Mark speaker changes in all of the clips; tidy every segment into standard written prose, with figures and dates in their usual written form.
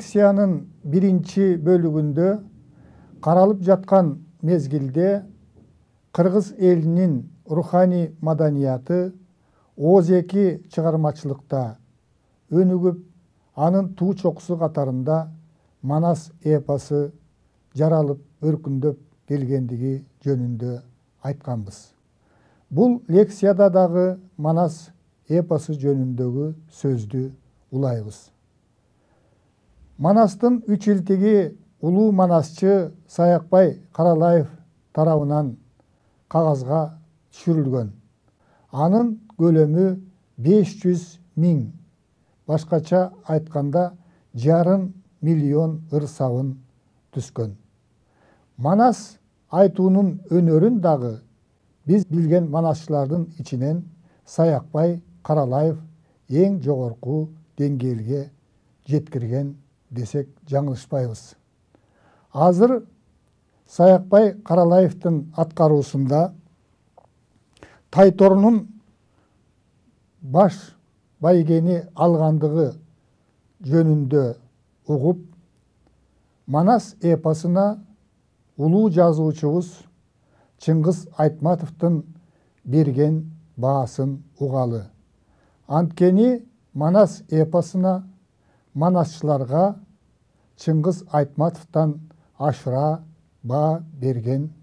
Speaker 1: лекциянын биринчи бөлүгүндө каралып жаткан мезгилде кыргыз элинин руханий маданияты ооз-эки чыгармачылыкта өнүгүп, анын туу чокусу катарында Манас эпосу жаралып, өркүндөп келгендиги жөнүндө айтканбыз. Бул лекцияда дагы Манас эпосу жөнүндөгү сөздү улайбыз. Манастын үч илтиги улуу манасчы Саякбай Каралаев тарабынан кагазга түшүрүлгөн. Анын көлөмү 500 000, башкача айтканда 1,5 миллион ырсабын түскөн. Манас айтуунун өнөрүн дагы биз билген манасчылардын ичинен Саякбай Каралаев эң жогорку деңгээлге жеткирген десек жаңылышпайбыз. Азыр Саякбай Каралаевдин аткаруусунда Тайторунун баш байгени алгандыгы жөнүндө угуп, Манас эпосуна улуу жазуучубуз Чыңгыз Айтматовдун берген баасын угалы. Анткени Манас эпосуна манасчыларга Чыңгыз Айтматовдон ашыра баа берген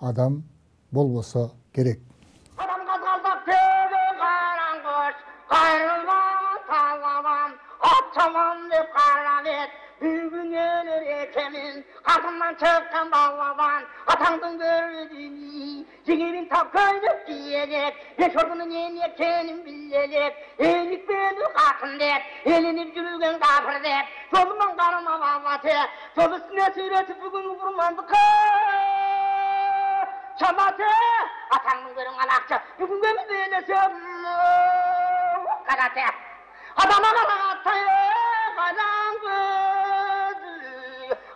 Speaker 1: адам болбосо керек.
Speaker 2: Адамга талдап келген караңгыш, кайрылма талабам, атчаман деп карап ет, бүгүн өлөр экенин, катымдан чыккан балабан, атаңдын көрүдүн, жигерин тап көйнөп кийелек, беш ордунун эне экенин билелек, эликпени катын деп, элинип жүргөн капыр деп, жолуман карама бабате, жол үстүнө сүйрөтүп бүгүн урмандыкка Çabate, atanın görün alakça, bugün gömüzüyle karate. Adama kalatayı, kalan gözü,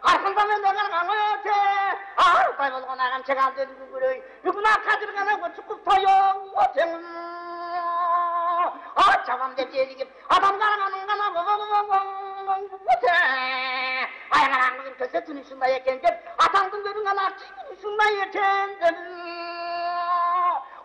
Speaker 2: arkında ben de kalkan öte. Ağırtay bolğun ağam çekal dedi bugün, bugün akadır kana çıkıp tayo, otenim. Çavam de celigip, adam kalkanın kana öte. Ayağın ağabeyim köse tünüşünde yeken dep, atandın görün alakça tünüşünde yeken dep.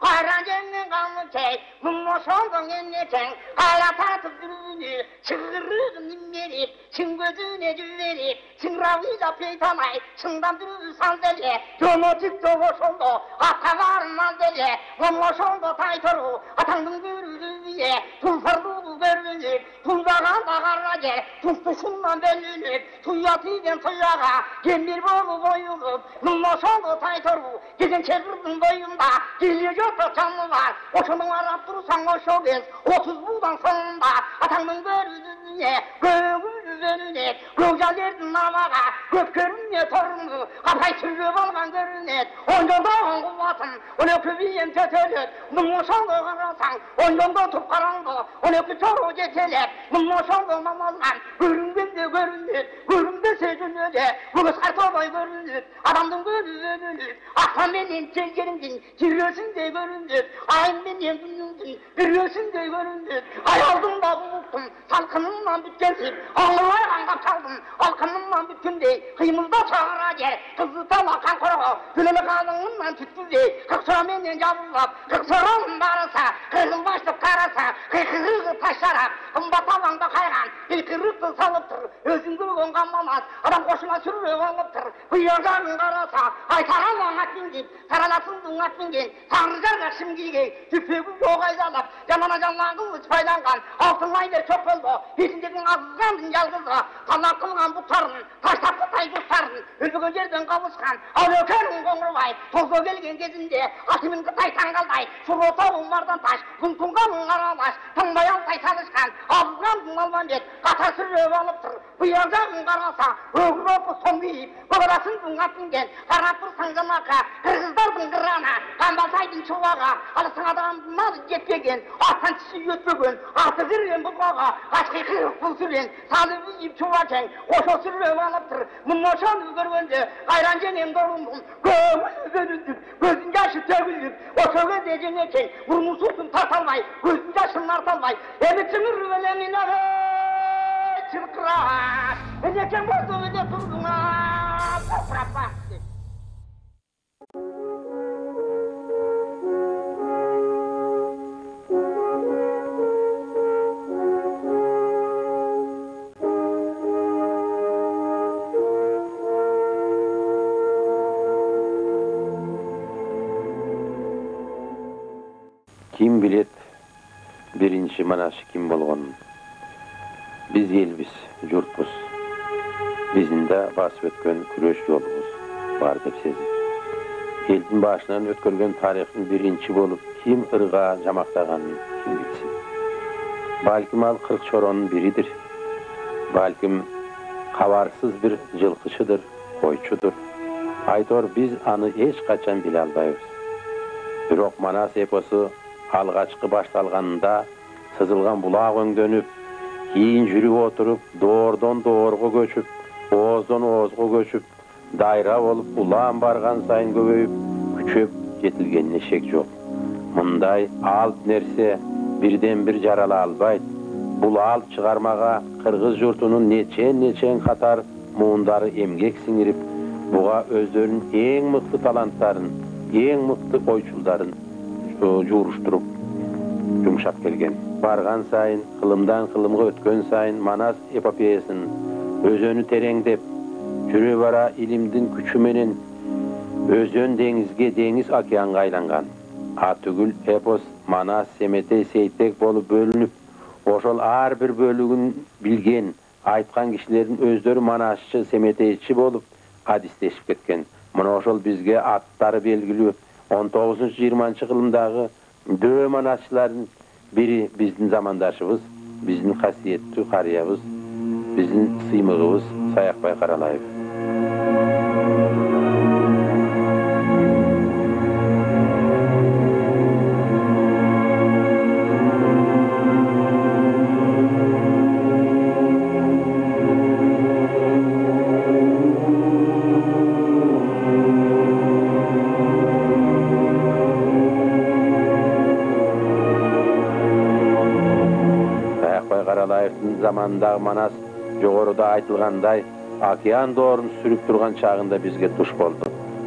Speaker 2: Kayran cennin kanlı kek, mummo şondun enneten, kayra tartıp yürünü, çığırırım nimmerip, çın gözüne cüverip, çın ravıyla peytamay, çından dürü sandalye, yomu tüktü hoşondu, hatta varmaz dele, mummo şondu taytoru, atandın görülüye, tulfarlığı görünüp, tuldagan dağarra gel, tustuşundan bellünüp, tuyyatıyken tuyyağa, gemmir bolu boyulup, mummo şondu taytoru, gecen çevirdin boyunda, geliyor canlı var, oşunun arap durursan o şogen, 30 buğdan sonunda, atanın görüdüğüne, göğün önüne, göğcelerdin namağa, gök görününe torunu, kafayı sürüp algan görünet, ondan dağın kuvvatın, onu köbüyen tötölüt, mummo şondu karasan, ondan tup karandı, onu çoru getelep, mummo şondu mamazgan, görüngünde görünüt, göründe sözünüde, bunu sartoboy görünüt, adamdın görünüt, aksan benim çelgerimdin, giriyorsun de göründü, ayın benim günündün, görüyorsun de göründü, ay aldım da buldum, salkınımla bütkensip, ağlamaya kankap çaldım, alkınımla bütkünde, kıymılda çağıra gel, kızı talakan koroğu, gülümü kadınımla tüttü de, kıksıra menden yavrullap, kıksıramın barasa, kırgın başlık karasa, kıykırığı taşlara, kımba tavanda kaygan, ilkırıktı salıptır, özün gülgün kanmamaz, adam koşuna sürüyor alıptır, kıyacağın karasa, aytaran at bindip, taralasın at bindin, Tanrıcarlar şimdiye tüpüğü yok ayzalap, canana canlan kılıç paylangan, altın aylar çok oldu, içindeki azızlandın yalgızı, kalak kılgan butarın, taş tapı tay kustarın, ülbüğün yerden kavuşkan, al ökerin kongruvay, tozlu gelgen gezinde, atımın kıtay tangalday, şurotavun vardan taş, kuntunganın aralaş, tınbayan tay çalışkan, azızlandın almanet, kata sürüp alıptır, bıyacağın karasa, öğür opu son deyip, kıvırasın atingen, karapır sangamaka, kırgızdardın kırana, Kambalsaydın çuvağa, alısın adamlar yetpegen, atan çişi yötbögön, artı zirven bukağa, aşkı kırık bul süren, salıbı yiyip çuvaken, oşo sürüp alıptır, mummoşan görünce, gayran cenem dolundum, göğümüz önündük, gözün yaşı tövüldük, oşo gözecen eken, vurmuşsun tartalmay, gözün yaşın artalmay, emitçinin rüvelemine çırkırar. Ödeken bozdu öde turduğuna. Bırak bastı.
Speaker 3: Kim bilet birinci manaşı kim bolğanyn. Biz elbis, jurtbuz. Bizinde basıp ötken küreş yolubuz bar dep sezip. Eldin başынан ötkürgen tarihin birinci bolup kim ırga jamaktaganyny kim bilsin. Balkim al 40 çoronun biridir. Balkim kawarsız bir jılkıçıdır, koyçudur. Aytor biz anı hiç kaçan bile albayız. Birok Manas eposu algaçkı baştalganda sızılgan bulak öňdenip, keyin jürüp oturup, doğordan doğorga göçüp, oozdan oozga göçüp, daýra bolup ulan bargan saýyn köbeýip, küçüp jetilgenine şek jok. Munday alt nerse birden bir jarala albaýt. Bul alt çıgarmaga Kırgız jurtunun neçen katar muundary emgek siňirip, buga özlerinin eň mykty talantlaryny, eň mykty koýçuldaryny juruşturup yumşap gelgen. Bargan saýyn, kılımdan kılımga ötken saýyn Manas epopeýasyny özünü tereňdep, jüre bara ilimdin küçü menen özön deňizge, deňiz okeanga aýlangan. Atügül epos Manas semetey seýtek bolup bölünüp, oşol ar bir bölügün bilgen, aýtgan kişilerin özleri Manasçı, semeteyçi bolup hadisleşip ketken. Muna oşol bizge attary belgili 19-20 yılındağı döö manasçıların biri bizden zamandaşыбыз, bizden hasiyetli karıyabız, bizden sıymığыбыз Sayakbay Karalayev. Zamanında Manas jogoruda aytılganday okean doğrun sürüp turgan çağında bizge tuş boldu.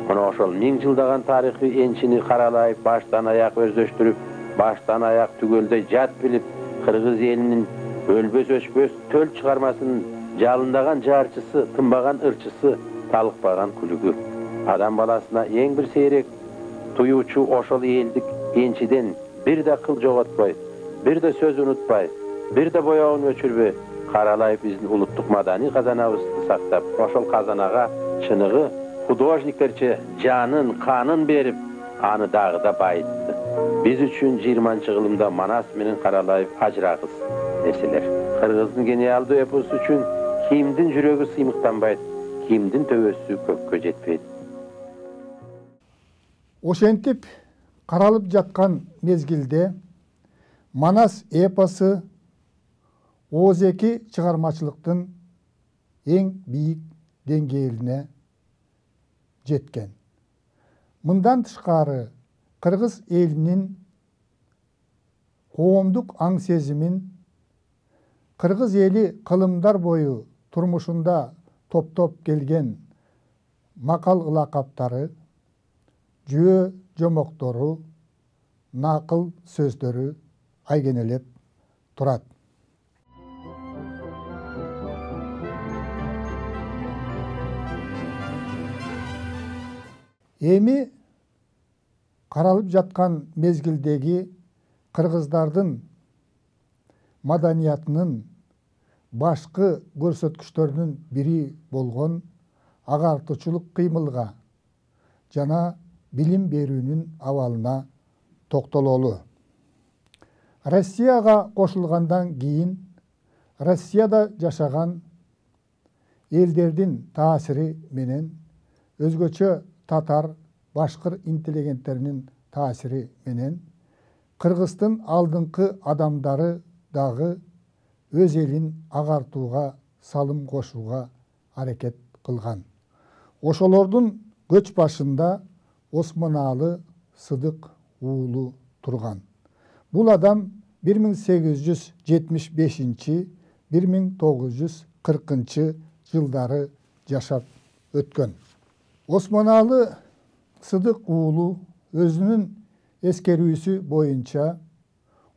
Speaker 3: Muna oşol 1000 yıldagan tarihi ençini karalayıp, baştan ayak özdeştirip, baştan ayak tügölde jat bilip, Kırgız elinin ölbös öçbös töl çıkarmasının jalındagan jarçısı, tımbagan ırçısı, talıkpagan kulügü. Adam balasına en bir seyrek tuyuçu oşol eldik ençiden bir de kıl jogotpay, bir de söz unutpay, bir de boyağın öçürbe, karalayıp bizin uluttuk madani kazanabızdı saktap, oşol kazanaga çınığı hudojniklerçe canın, kanın berip, anı dağıda bayıttı. Biz üçün 20. yılımda Manas menen karalayıp ajrağız neseler. Kırgızdın genialdı eposu üçün kimdin jürögü sıymıktanbaydı, kimdin töbösü kökkö jetpeydi.
Speaker 1: Oşentip karalıp jatkan mezgilde Manas eposu Ozeki çıgarmaçılıktın en büyük dengeyine jetken. Mından tışkары Kırgız elinin koomduk aң sezimin, Kırgız eli kılımdar boyu turmuşunda top gelgen makal ılakaptары, jüö jomoktoru, nakıl sözdörü aygenelep turat. Emi karalıp jatkan mezgildegi Kırgızdardın madaniyatının başkı görsetküçlörünün biri bolgon agartıçılık kıymılga jana bilim berүүnün awalına toktololu. Rossiyaga koşulgandan keyin Rossiyada jaşagan elderdin taasiri menen özgöçö Tatar, Başkır intelligentlerinin tasiri menen Kırgızdın aldınkı adamdары dağı öz elin agartuuga, salım koşuuga hareket kılgan. Oşolordun göç başında Osmanalı Sıdık uulu turgan. Bul adam 1875 1940 жылдары жашап өткөн. Осмоналы Сыдык уулу өзүнүн эскерүүсү боюнча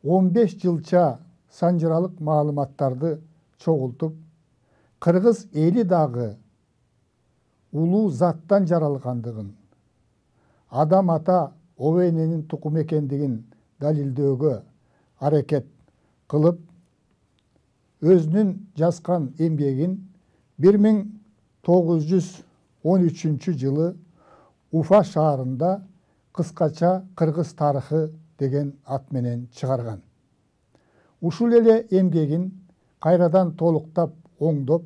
Speaker 1: 15 жылча санжыралык маалыматтарды чогултуп, кыргыз эли дагы улуу заттан жаралгандыгын, адам ата ого эненин тукуму экендигин далилдөөгө аракет кылып, өзүнүн жазган эмгегин 1913 жылы Уфа шаарында кыскача «Кыргыз тарыхы» деген ат менен чыгарган. Ушул эле эмгегин кайрадан толуктап оңдоп,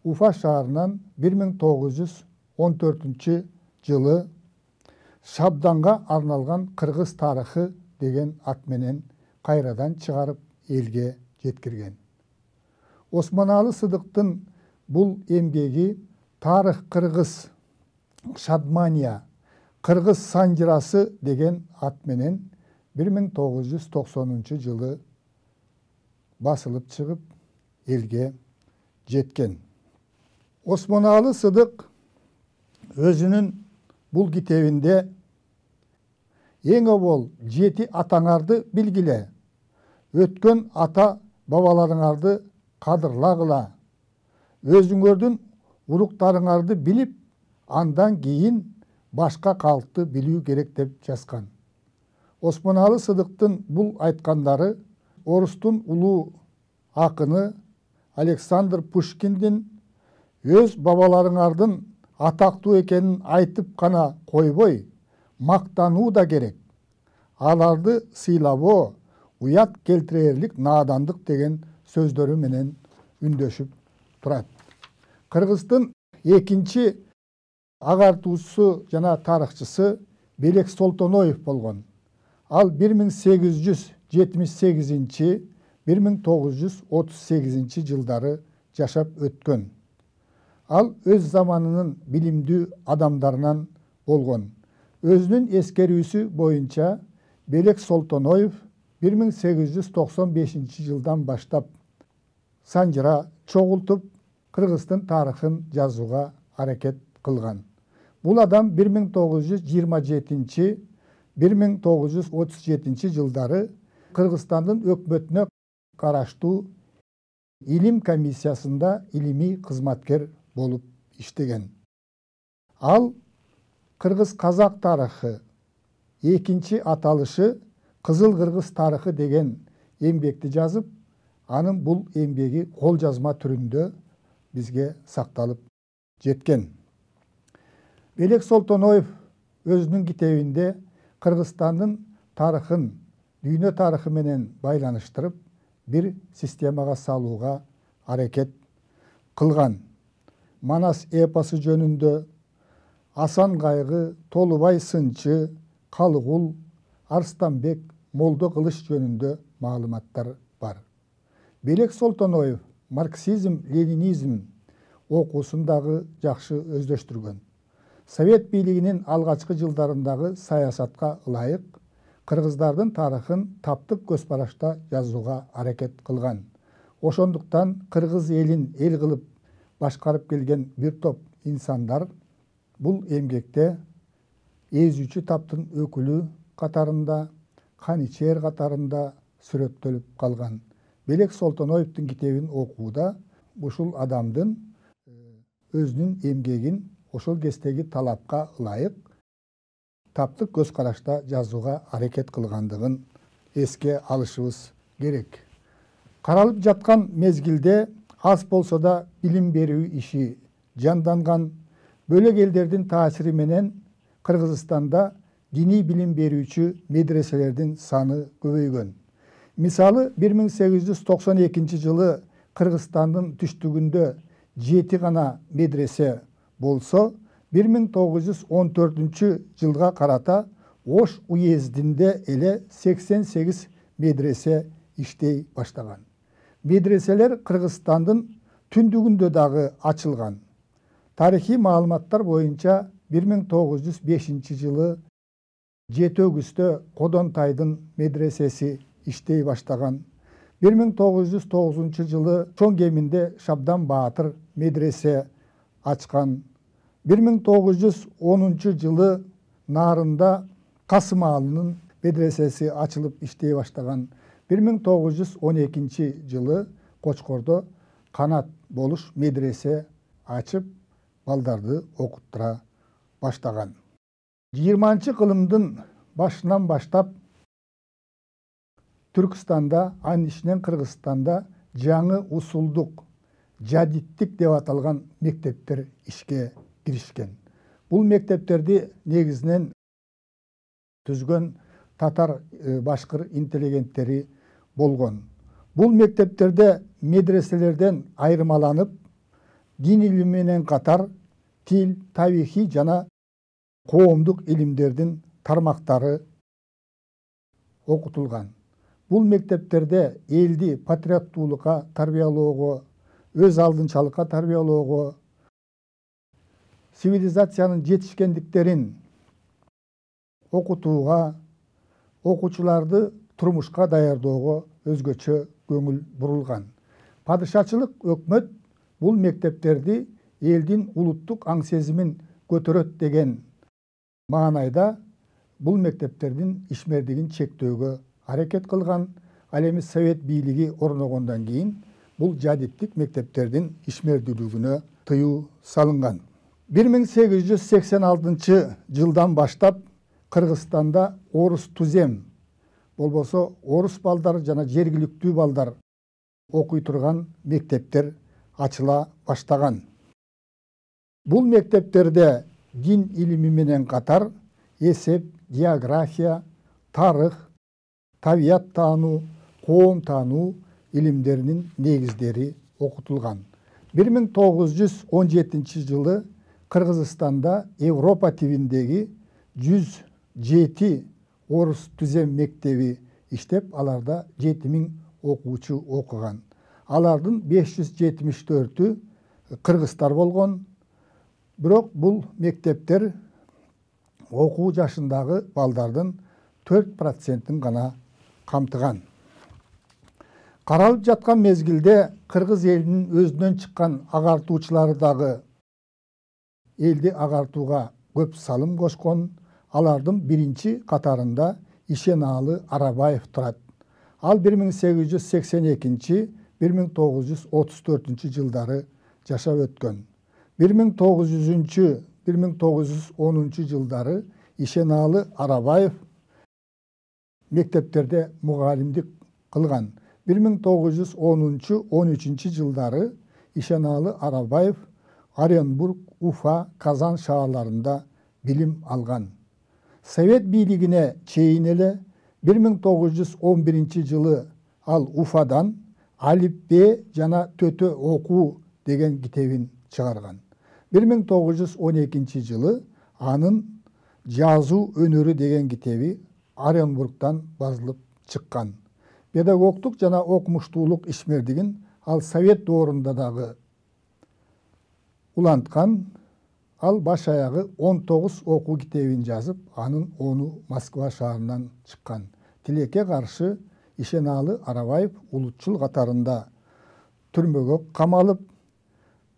Speaker 1: Уфа шаарынан 1914 жылы Шабданга арналган «Кыргыз тарыхы» деген ат менен кайрадан чыгарып элге жеткирген. Осмоналы Сыдыктын бул эмгеги «Тарых Кыргыз Шадмания, Кыргыз санжырасы» деген ат менен 1990 жылы басылып чыгып элге жеткен. Осмоналы Сыдык өзүнүн бул китебинде «Эң обол 7 атаңарды билгиле, өткөн ата бабаларыңарды кадырлагыла, өзүңөрдүн уруктарыңарды билип, андан кийин башка калкты билүү керек» деп жазган. Осмоналы Сыдыктын бул айткандары орустун улуу акыны Александр Пушкиндин өз бабаларыңардын атактуу экенин айтып гана койбой, мактануу да керек. Аларды сыйлабоо уят келтирерлик наадандык деген сөздөрү менен үндөшүп турат. Кыргыздын экинчи агартуусу жана тарыхчысы Белек Солтоноев болгон. Ал 1878-1938 жылдары жашап өткөн. Ал өз заманынын билимдүү адамдарынан болгон. Өзүнүн эскерүүсү боюнча Белек Солтоноев 1895 жылдан баштап санжыра чогултуп, Кыргыздын тарыхын жазууга аракет кылган. Бул адам 1927-1937 жылдары Кыргызстандын өкмөтүнө караштуу илим комиссиясында илимий кызматкер болуп иштеген. Ал Кыргыз казак тарыхы, экинчи аталышы Кызыл Кыргыз тарыхы деген эмгекти жазып, анын бул эмгеги кол жазма түрүндө бизге сакталып жеткен. Белек Солтоноев өзүнүн китебинде Кыргызстандын тарыхын дүйнө тарыхы менен байланыштырып, бир системага салууга аракет кылган. Манас эпосу жөнүндө Асан Кайгы, Толубай Сынчы, Калыгул, Арстанбек, Молдо Кылыч жөнүндө маалыматтар бар. Белек Солтоноев марксизм-ленинизм окуусун дагы жакшы өздөштүргөн. Совет бийлигинин алгачкы жылдарындагы саясатка ылайык кыргыздардын тарыхын таптык көз карашта жазууга аракет кылган. Ошондуктан кыргыз элин эл кылып башкарып келген бир топ инсандар бул эмгекте эзүүчү таптын өкүлү катарында, каничер катарында сүрөттөлүп калган. Белек Солтоноевдин китебин окууда ушул адамдын өзүнүн эмгегин ошол кездеги талапка ылайык таптык көз карашта жазууга аракет кылгандыгын эске алышыбыз керек. Каралып жаткан мезгилде аз болсо да билим берүү иши жанданган. Бөлөк элдердин таасири менен Кыргызстанда диний билим берүүчү медреселердин саны көбөйгөн. Мисалы 1892 жылы Кыргызстандын түштүгүндө 7 гана медресе болсо, 1914 жылга карата Ош уездинде эле 88 медресе иштей баштаган. Медреселер Кыргызстандын түндүгүндө дагы ачылган. Тарихи маалыматтар боюнча 1905 жылы Жети Өгүстө Кодонтайдын медресеси иштей баштаган. 1909 жылы Чоң-Кеминде Шабдан Баатыр медресе ачкан. 1910 жылы Нарында Касым Алынын медресеси ачылып иштей баштаган. 1912 жылы Кочкордо Канат болуш медресе ачып балдарды окуттура баштаган. 20-кылымдын башынан баштап Түркістанда, анын ичинен Кыргызстанда жаңы усулдук, жадиттик деп аталган мектептер ишке киришкен. Бул мектептерди негизинен түзгөн татар башкыр интеллигенттери болгон. Бул мектептерде медреселерден айырмаланып, дин илими менен катар тил, тарихи жана коомдук илимдердин тармактары окутулган. Бул мектептерде элди патриоттуулукка тарбиялоого, өз алдынчалыкка тарбиялоого, цивилизациянын жетишкендиктерин окутууга, окуучуларды турмушка даярдоого өзгөчө көңүл бурулган. Падышачылык өкмөт бул мектептерди элдин улуттук аң сезимин көтөрөт деген маанайда бул мектептердин ишмердигин чектөөгө аракет кылган. Ал эми совет бийлиги орногондон кийин бул жадиттик мектептердин ишмердүүлүгүнө тыюу салынган. 1886 жылдан баштап Кыргызстанда орус тузем, болбосо орус балдар жана жергиликтүү балдар окуй турган мектептер ачыла баштаган. Бул мектептерде дин илими менен катар эсеп, география, тарых, табият таануу, коом таануу илимдеринин негиздери окутулган. 1917 жылы Кыргызстанда Европа тибиндеги 107 орус түзем мектеби иштеп, аларда 7000 окуучу окуган. Алардын 574-ü кыргыздар болгон. Бирок бул мектептер окуу жашындагы балдардын 4%-ин гана камтыган. Каралып жаткан мезгилде кыргыз элинин өзүнөн чыккан агартуучулары дагы элди агартууга көп салым кошкон. Алардын биринчи катарында Ишенаалы Арабаев турат. Ал 1882-1934 жылдары жашап өткөн. 1900-1910 жылдары Ишенаалы Арабаев мектептерде мугалимдик кылган. 1910-13 жылдары Ишенаалы Арабаев Оренбург, Уфа, Казан шаарларында билим алган. Совет бийлигине чейин эле 1911 жылы ал Уфадан Алипбе жана төтө окуу деген китебин чыгарган. 1912 жылы анын жазуу өнөрү деген китеби Оренбургдан басылып чыккан. Педагогтук жана окумуштуулук ишмердигин ал совет доорунда дагы уланткан. Ал баш аягы 19 окуу китебин жазып, анын 10-у Москва шаарынан чыккан. Тилекке каршы Ишенаалы Арабаев улутчул катарында түрмөгө камалып,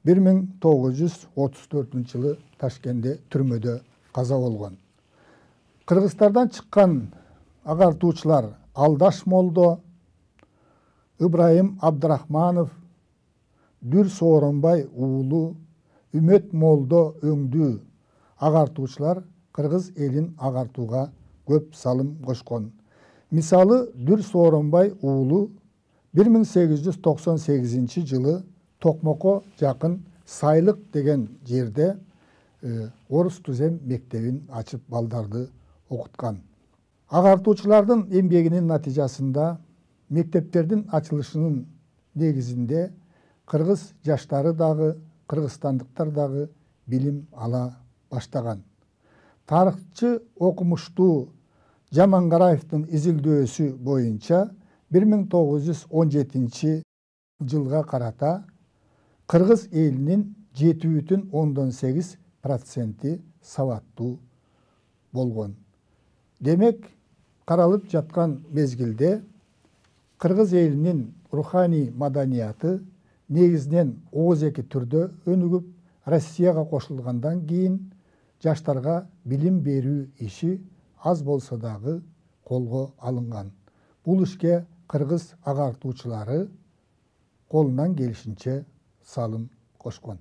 Speaker 1: 1934 жылы Ташкентте түрмөдө каза болгон. Кыргыздардан чыккан агартуучулар Алдаш Молдо, Ибраим Абдрахманов, Дүр Сооронбай уулу, Үмөт Молдо өңдүү агартуучулар кыргыз элин агартууга көп салым кошкон. Мисалы, Дүр Сооронбай уулу 1898 жылы Токмокко жакын Сайлык деген жерде орус түзем мектебин ачып балдарды окуткан. Агартуучулардын эмгегинин натыйжасында мектептердин ачылышынын негизинде кыргыз жаштары дагы, кыргызстандыктар дагы билим ала баштаган. Тарыхчы окумуштуу Жамангараевдин изилдөөсү боюнча 1917 жылга карата кыргыз элинин 7,8% сабаттуу болгон. Демек, каралып жаткан мезгилде Кыргыз элинин руханий маданияты негизинен ооз-эки түрдө өнүгүп, Россияга кошулгандан кийин жаштарга билим берүү иши аз болсо дагы колго алынган. Бул ишке кыргыз агартуучулары колунан келишинче салым кошкон.